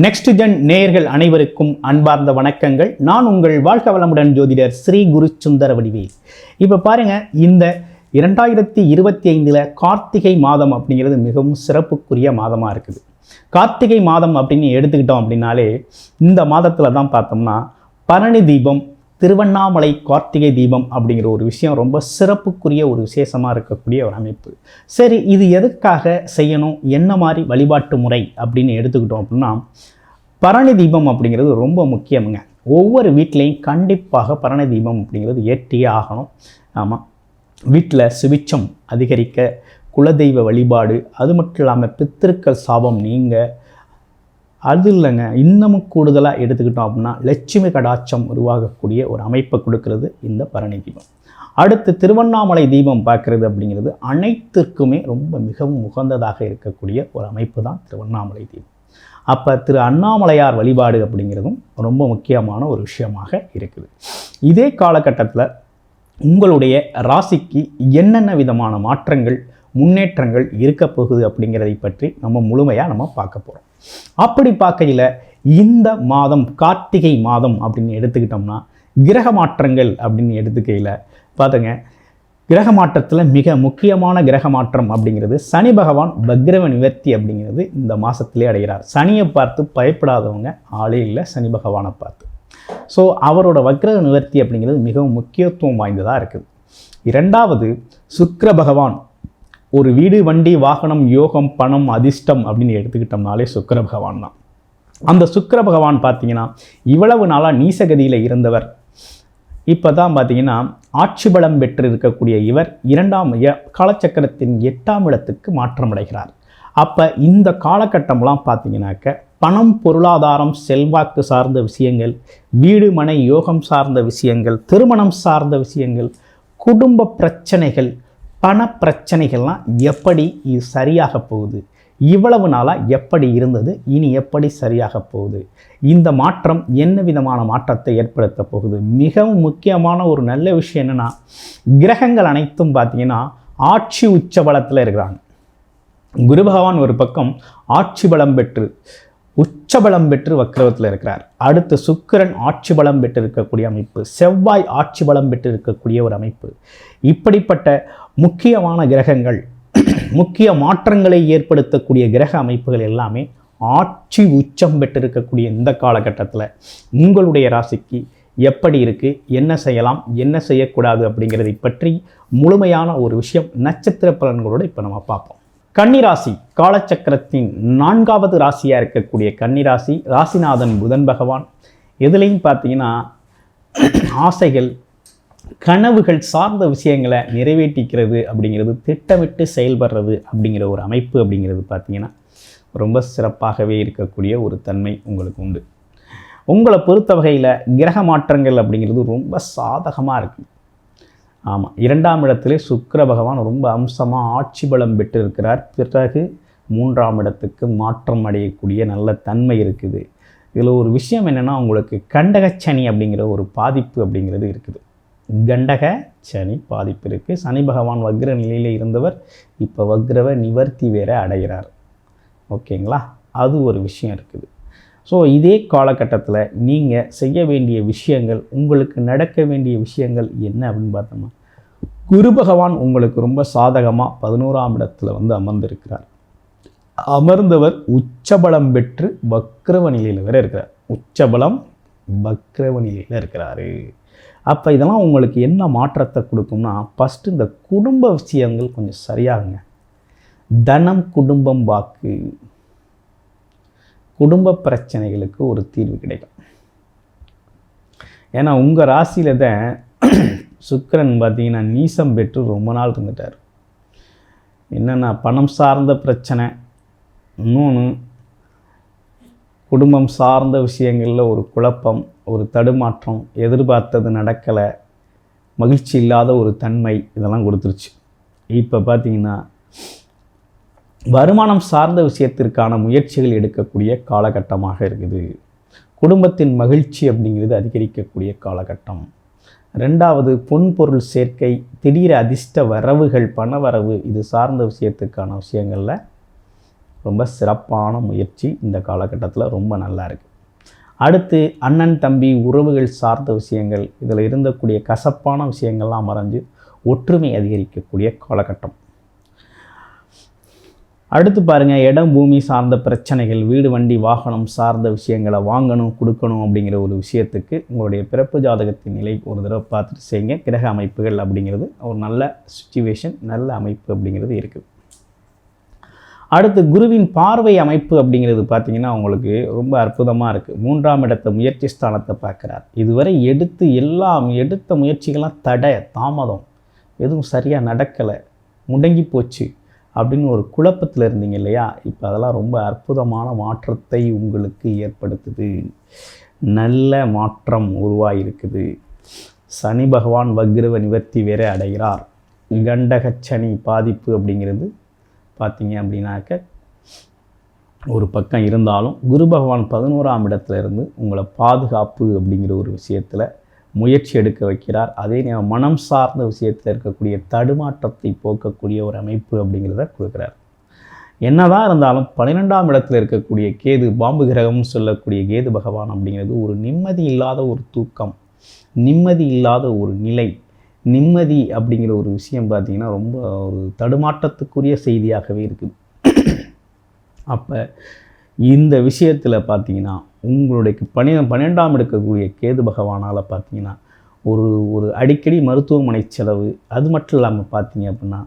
Next gen நேயர்கள் அனைவருக்கும் அன்பார்ந்த வணக்கங்கள். நான் உங்கள் வாழ்க வளமுடன் ஜோதிடர் ஸ்ரீ குரு சுந்தர வடிவேல். இப்போ பாருங்க, இந்த 2025 கார்த்திகை மாதம் அப்படிங்கிறது மிகவும் சிறப்புக்குரிய மாதமாக இருக்குது. கார்த்திகை மாதம் அப்படின்னு எடுத்துக்கிட்டோம் அப்படின்னாலே இந்த மாதத்தில் தான் பார்த்தோம்னா பரணி தீபம், திருவண்ணாமலை கார்த்திகை தீபம் அப்படிங்கிற ஒரு விஷயம் ரொம்ப சிறப்புக்குரிய ஒரு விசேஷமாக இருக்கக்கூடிய ஒரு அமைப்பு. சரி, இது எதுக்காக செய்யணும், என்ன மாதிரி வழிபாட்டு முறை அப்படின்னு எடுத்துக்கிட்டோம் அப்படின்னா, பரணி தீபம் அப்படிங்கிறது ரொம்ப முக்கியமுங்க. ஒவ்வொரு வீட்லேயும் கண்டிப்பாக பரணி தீபம் அப்படிங்கிறது ஏற்றியே ஆகணும். ஆமாம், வீட்டில் சுபிட்சம் அதிகரிக்க, குலதெய்வ வழிபாடு, அது மட்டும் இல்லாமல் பித்திருக்கள் சாபம் நீங்க, அது இல்லைங்க, இன்னமும் கூடுதலாக எடுத்துக்கிட்டோம் அப்படின்னா லட்சுமி கடாட்சம் உருவாகக்கூடிய ஒரு அமைப்பை கொடுக்கறது இந்த பரணி தீபம். அடுத்து திருவண்ணாமலை தீபம் பார்க்குறது அப்படிங்கிறது அனைத்திற்குமே ரொம்ப மிகவும் உகந்ததாக இருக்கக்கூடிய ஒரு அமைப்பு தான் திருவண்ணாமலை தீபம். அப்போ திரு அண்ணாமலையார் வழிபாடு அப்படிங்கிறதும் ரொம்ப முக்கியமான ஒரு விஷயமாக இருக்குது. இதே காலகட்டத்தில் உங்களுடைய ராசிக்கு என்னென்ன விதமான மாற்றங்கள், முன்னேற்றங்கள் இருக்க போகுது அப்படிங்கிறதை பற்றி நம்ம முழுமையாக பார்க்க போகிறோம். அப்படி பார்க்கையில் இந்த மாதம் கார்த்திகை மாதம் அப்படின்னு எடுத்துக்கிட்டோம்னா கிரக மாற்றங்கள் அப்படின்னு எடுத்துக்கையில் பார்த்துங்க, கிரக மாற்றத்தில் மிக முக்கியமான கிரக மாற்றம் அப்படிங்கிறது சனி பகவான் வக்ரவ நிவர்த்தி அப்படிங்கிறது இந்த மாதத்திலே அடைகிறார். சனியை பார்த்து பயப்படாதவங்க ஆளே இல்லை, சனி பகவானை பார்த்து. ஸோ அவரோட வக்ரவ நிவர்த்தி அப்படிங்கிறது மிகவும் முக்கியத்துவம் வாய்ந்ததாக இருக்குது. இரண்டாவது, சுக்கிர பகவான் ஒரு வீடு, வண்டி, வாகனம், யோகம், பணம், அதிர்ஷ்டம் அப்படின்னு எடுத்துக்கிட்டோம்னாலே சுக்கிர பகவான் தான். அந்த சுக்கிர பகவான் பார்த்தீங்கன்னா இவ்வளவு நாளாக நீசகதியில் இருந்தவர் இப்போ தான் பார்த்தீங்கன்னா ஆட்சி பலம் பெற்று இருக்கக்கூடிய இவர் இரண்டாம் காலச்சக்கரத்தின் 8ஆம் இடத்துக்கு மாற்றம் அடைகிறார். அப்போ இந்த காலகட்டம்லாம் பார்த்தீங்கன்னாக்க பணம், பொருளாதாரம், செல்வாக்கு சார்ந்த விஷயங்கள், வீடு, மனை, யோகம் சார்ந்த விஷயங்கள், திருமணம் சார்ந்த விஷயங்கள், குடும்ப பிரச்சனைகள், பண பிரச்சனைகள்லாம் எப்படி இது சரியாக போகுது, இவ்வளவு நாளாக எப்படி இருந்தது, இனி எப்படி சரியாக போகுது, இந்த மாற்றம் என்ன விதமான மாற்றத்தை ஏற்படுத்த போகுது. மிகவும் முக்கியமான ஒரு நல்ல விஷயம் என்னென்னா, கிரகங்கள் அனைத்தும் பார்த்திங்கன்னா ஆட்சி உச்ச பலத்தில் இருக்கிறாங்க. குரு பகவான் ஒரு பக்கம் ஆட்சி பலம் பெற்று உச்சபலம் பெற்று வக்ரவத்தில் இருக்கிறார். அடுத்து சுக்கிரன் ஆட்சி பலம் பெற்று இருக்கக்கூடிய அமைப்பு, செவ்வாய் ஆட்சி பலம் பெற்று இருக்கக்கூடிய ஒரு அமைப்பு. இப்படிப்பட்ட முக்கியமான கிரகங்கள், முக்கிய மாற்றங்களை ஏற்படுத்தக்கூடிய கிரக அமைப்புகள் எல்லாமே ஆட்சி உச்சம் பெற்றிருக்கக்கூடிய இந்த காலகட்டத்தில் உங்களுடைய ராசிக்கு எப்படி இருக்குது, என்ன செய்யலாம், என்ன செய்யக்கூடாது அப்படிங்கிறதை பற்றி முழுமையான ஒரு விஷயம் நட்சத்திர பலன்களோடு இப்போ நம்ம பார்ப்போம். கன்னிராசி காலச்சக்கரத்தின் 4வது ராசியாக இருக்கக்கூடிய கன்னிராசி, ராசிநாதன் புதன் பகவான். எதுலேயும் பார்த்தீங்கன்னா ஆசைகள், கனவுகள் சார்ந்த விஷயங்களை நிறைவேற்றிக்கிறது அப்படிங்கிறது, திட்டமிட்டு செயல்படுறது அப்படிங்கிற ஒரு அமைப்பு அப்படிங்கிறது பார்த்தீங்கன்னா ரொம்ப சிறப்பாகவே இருக்கக்கூடிய ஒரு தன்மை உங்களுக்கு உண்டு. உங்களை பொறுத்த வகையில் கிரக மாற்றங்கள் அப்படிங்கிறது ரொம்ப சாதகமாக இருக்குது. ஆமாம், 2ஆம் இடத்திலே சுக்கிர பகவான் ரொம்ப அம்சமாக ஆட்சி பலம் பெற்று இருக்கிறார். பிறகு 3ஆம் இடத்துக்கு மாற்றம் அடையக்கூடிய நல்ல தன்மை இருக்குது. இதில் ஒரு விஷயம் என்னென்னா, உங்களுக்கு கண்டகச்சனி அப்படிங்கிற ஒரு பாதிப்பு அப்படிங்கிறது இருக்குது. கண்டக சனி பாதிப்பு இருக்குது. சனி பகவான் வக்ர நிலையில் இருந்தவர் இப்போ வக்ரவ நிவர்த்தி வேற அடைகிறார். ஓகேங்களா, அது ஒரு விஷயம் இருக்குது. ஸோ இதே காலகட்டத்தில் நீங்கள் செய்ய வேண்டிய விஷயங்கள், உங்களுக்கு நடக்க வேண்டிய விஷயங்கள் என்ன அப்படின்னு பார்த்தோம்னா, குரு பகவான் உங்களுக்கு ரொம்ப சாதகமாக 11ஆம் இடத்துல அமர்ந்திருக்கிறார். அமர்ந்தவர் உச்சபலம் பெற்று வக்ரவ நிலையில் வேற இருக்கிறார். உச்சபலம் வக்ரவ நிலையில் இருக்கிறாரு. அப்போ இதெல்லாம் உங்களுக்கு என்ன மாற்றத்தை கொடுக்கும்னா, ஃபஸ்ட்டு இந்த குடும்ப விஷயங்கள் கொஞ்சம் சரியாகுங்க. தனம், குடும்பம், வாக்கு, குடும்ப பிரச்சனைகளுக்கு ஒரு தீர்வு கிடைக்கும். ஏன்னா உங்கள் ராசியில் தான் சுக்கிரன் பார்த்தீங்கன்னா நீசம் பெற்று ரொம்ப நாள் இருந்துட்டார். என்னென்னா பணம் சார்ந்த பிரச்சனை, இன்னொன்று குடும்பம் சார்ந்த விஷயங்களில் ஒரு குழப்பம், ஒரு தடுமாற்றம், எதிர்பார்த்தது நடக்கலை, மகிழ்ச்சி இல்லாத ஒரு தன்மை, இதெல்லாம் கொடுத்துருச்சு. இப்போ பார்த்தீங்கன்னா வருமானம் சார்ந்த விஷயத்திற்கான முயற்சிகள் எடுக்கக்கூடிய காலகட்டமாக இருக்குது. குடும்பத்தின் மகிழ்ச்சி அப்படிங்கிறது அதிகரிக்கக்கூடிய காலகட்டம். 2வது, பொன்பொருள் சேர்க்கை, திடீர் அதிர்ஷ்ட வரவுகள், பண வரவு, இது சார்ந்த விஷயத்துக்கான விஷயங்களில் ரொம்ப சிறப்பான முயற்சி இந்த காலகட்டத்தில் ரொம்ப நல்லா இருக்குது. அடுத்து அண்ணன் தம்பி உறவுகள் சார்ந்த விஷயங்கள், இதில் இருந்தக்கூடிய கசப்பான விஷயங்கள்லாம் மறைஞ்சு ஒற்றுமை அதிகரிக்கக்கூடிய காலகட்டம். அடுத்து பாருங்கள், இடம் பூமி சார்ந்த பிரச்சனைகள், வீடு வண்டி வாகனம் சார்ந்த விஷயங்களை வாங்கணும் கொடுக்கணும் அப்படிங்கிற ஒரு விஷயத்துக்கு உங்களுடைய பிறப்பு ஜாதகத்தின் நிலை ஒரு தடவை பார்த்துட்டு செய்யுங்க. கிரக அமைப்புகள் அப்படிங்கிறது ஒரு நல்ல சிச்சுவேஷன், நல்ல அமைப்பு அப்படிங்கிறது இருக்குது. அடுத்து குருவின் பார்வை அமைப்பு அப்படிங்கிறது பார்த்திங்கன்னா உங்களுக்கு ரொம்ப அற்புதமாக இருக்குது. 3ஆம் இடத்தை முயற்சி ஸ்தானத்தை பார்க்குறார். இதுவரை எடுத்த முயற்சிகள்லாம் தடை தாமதம், எதுவும் சரியாக நடக்கலை, முடங்கி போச்சு அப்படின்னு ஒரு குழப்பத்தில் இருந்தீங்க இல்லையா? இப்போ அதெல்லாம் ரொம்ப அற்புதமான மாற்றத்தை உங்களுக்கு ஏற்படுத்துது. நல்ல மாற்றம் உருவாகிருக்குது. சனி பகவான் வக்ரவ நிவர்த்தி வேற அடைகிறார். கண்டக சனி பாதிப்பு அப்படிங்கிறது பார்த்தீங்க அப்படின்னாக்க ஒரு பக்கம் இருந்தாலும், குரு பகவான் 11ஆம் இடத்துல இருந்து உங்களை பாதுகாப்பு அப்படிங்கிற ஒரு விஷயத்தில் முயற்சி எடுக்க வைக்கிறார். அதே நேரம் மனம் சார்ந்த விஷயத்தில் இருக்கக்கூடிய தடுமாற்றத்தை போக்கக்கூடிய ஒரு அமைப்பு அப்படிங்கிறத கொடுக்குறார். என்னதான் இருந்தாலும் 12ஆம் இடத்துல இருக்கக்கூடிய கேது, பாம்பு கிரகம்னு சொல்லக்கூடிய கேது பகவான் அப்படிங்கிறது ஒரு நிம்மதி இல்லாத ஒரு தூக்கம், நிம்மதி இல்லாத ஒரு நிலை, நிம்மதி அப்படிங்கிற ஒரு விஷயம் பார்த்திங்கன்னா ரொம்ப ஒரு தடுமாற்றத்துக்குரிய செய்தியாகவே இருக்குது. அப்போ இந்த விஷயத்தில் பார்த்தீங்கன்னா உங்களுடைய 12ஆம் இருக்கக்கூடிய கேது பகவானால் பார்த்தீங்கன்னா ஒரு அடிக்கடி மருத்துவமனை செலவு, அது மட்டும் இல்லாமல் பார்த்தீங்க அப்படின்னா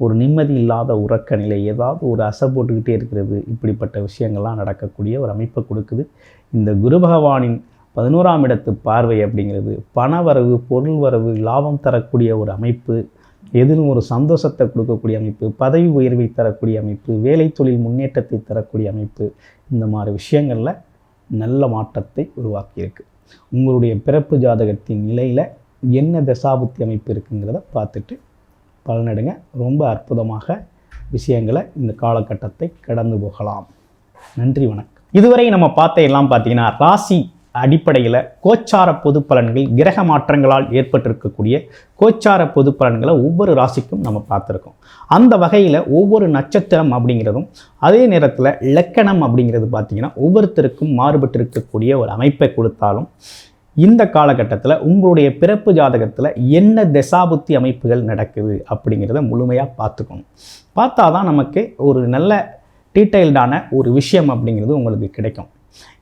ஒரு நிம்மதி இல்லாத உறக்க நிலை, ஏதாவது ஒரு அசை போட்டுக்கிட்டே இருக்கிறது, இப்படிப்பட்ட விஷயங்கள்லாம் நடக்கக்கூடிய ஒரு அமைப்பை கொடுக்குது. இந்த குரு பகவானின் 11ஆம் இடத்து பார்வை அப்படிங்கிறது பணவரவு, பொருள் வரவு, லாபம் தரக்கூடிய ஒரு அமைப்பு, எதிலும் ஒரு சந்தோஷத்தை கொடுக்கக்கூடிய அமைப்பு, பதவி உயர்வை தரக்கூடிய அமைப்பு, வேலை தொழில் முன்னேற்றத்தை தரக்கூடிய அமைப்பு, இந்த மாதிரி விஷயங்களில் நல்ல மாற்றத்தை உருவாக்கியிருக்கு. உங்களுடைய பிறப்பு ஜாதகத்தின் நிலையில் என்ன தசாபுத்தி அமைப்பு இருக்குங்கிறத பார்த்துட்டு பலனடைங்க. ரொம்ப அற்புதமாக விஷயங்களை இந்த காலகட்டத்தை கடந்து போகலாம். நன்றி, வணக்கம். இதுவரை நம்ம பார்த்த எல்லாம் பார்த்தீங்கன்னா ராசி அடிப்படையில் கோச்சார பொது பலன்கள், கிரக மாற்றங்களால் ஏற்பட்டிருக்கக்கூடிய கோச்சார பொது பலன்களை ஒவ்வொரு ராசிக்கும் நம்ம பார்த்துருக்கோம். அந்த வகையில் ஒவ்வொரு நட்சத்திரம் அப்படிங்கிறதும் அதே நேரத்தில் இலக்கணம் அப்படிங்கிறது பார்த்திங்கன்னா ஒவ்வொருத்தருக்கும் மாறுபட்டிருக்கக்கூடிய ஒரு அமைப்பை கொடுத்தாலும், இந்த காலகட்டத்தில் உங்களுடைய பிறப்பு ஜாதகத்தில் என்ன தசாபுத்தி அமைப்புகள் நடக்குது அப்படிங்கிறத முழுமையாக பார்த்துக்கணும். பார்த்தா தான் நமக்கு ஒரு நல்ல டீட்டெயில்டான ஒரு விஷயம் அப்படிங்கிறது உங்களுக்கு கிடைக்கும்.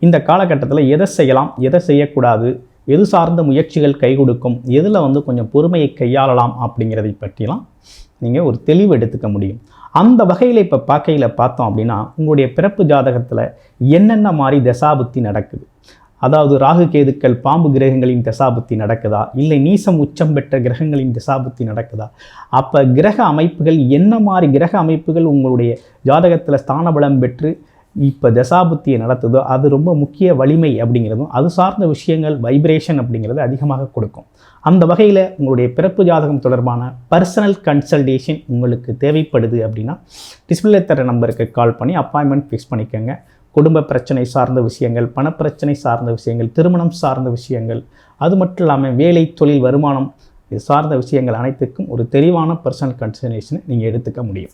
இந்த காலகட்டத்தில் எதை செய்யலாம், எதை செய்யக்கூடாது, எது சார்ந்த முயற்சிகள் கை கொடுக்கும், எதில் கொஞ்சம் பொறுமையை கையாளலாம் அப்படிங்கிறதை பற்றிலாம் நீங்கள் ஒரு தெளிவு எடுத்துக்க முடியும். அந்த வகையில் இப்போ பார்த்தோம் அப்படின்னா உங்களுடைய பிறப்பு ஜாதகத்தில் என்னென்ன மாதிரி தசாபுத்தி நடக்குது, அதாவது ராகு கேதுக்கள் பாம்பு கிரகங்களின் தசாபுத்தி நடக்குதா, இல்லை நீசம் உச்சம் பெற்ற கிரகங்களின் தசாபுத்தி நடக்குதா, அப்போ கிரக அமைப்புகள் என்ன மாதிரி கிரக அமைப்புகள் உங்களுடைய ஜாதகத்தில் ஸ்தானபலம் பெற்று இப்போ தசாபுத்தியை நடத்துதோ அது ரொம்ப முக்கிய வலிமை அப்படிங்கிறதும், அது சார்ந்த விஷயங்கள் வைப்ரேஷன் அப்படிங்கிறது அதிகமாக கொடுக்கும். அந்த வகையில் உங்களுடைய பிறப்பு ஜாதகம் தொடர்பான பர்சனல் கன்சல்டேஷன் உங்களுக்கு தேவைப்படுது அப்படின்னா டிஸ்பிளே தர நம்பருக்கு கால் பண்ணி அப்பாயின்மெண்ட் ஃபிக்ஸ் பண்ணிக்கோங்க. குடும்ப பிரச்சனை சார்ந்த விஷயங்கள், பணப்பிரச்சனை சார்ந்த விஷயங்கள், திருமணம் சார்ந்த விஷயங்கள், அது மட்டும் இல்லாமல் வேலை தொழில் வருமானம் இது சார்ந்த விஷயங்கள் அனைத்துக்கும் ஒரு தெளிவான பர்சனல் கன்சல்டேஷனை நீங்கள் எடுத்துக்க முடியும்.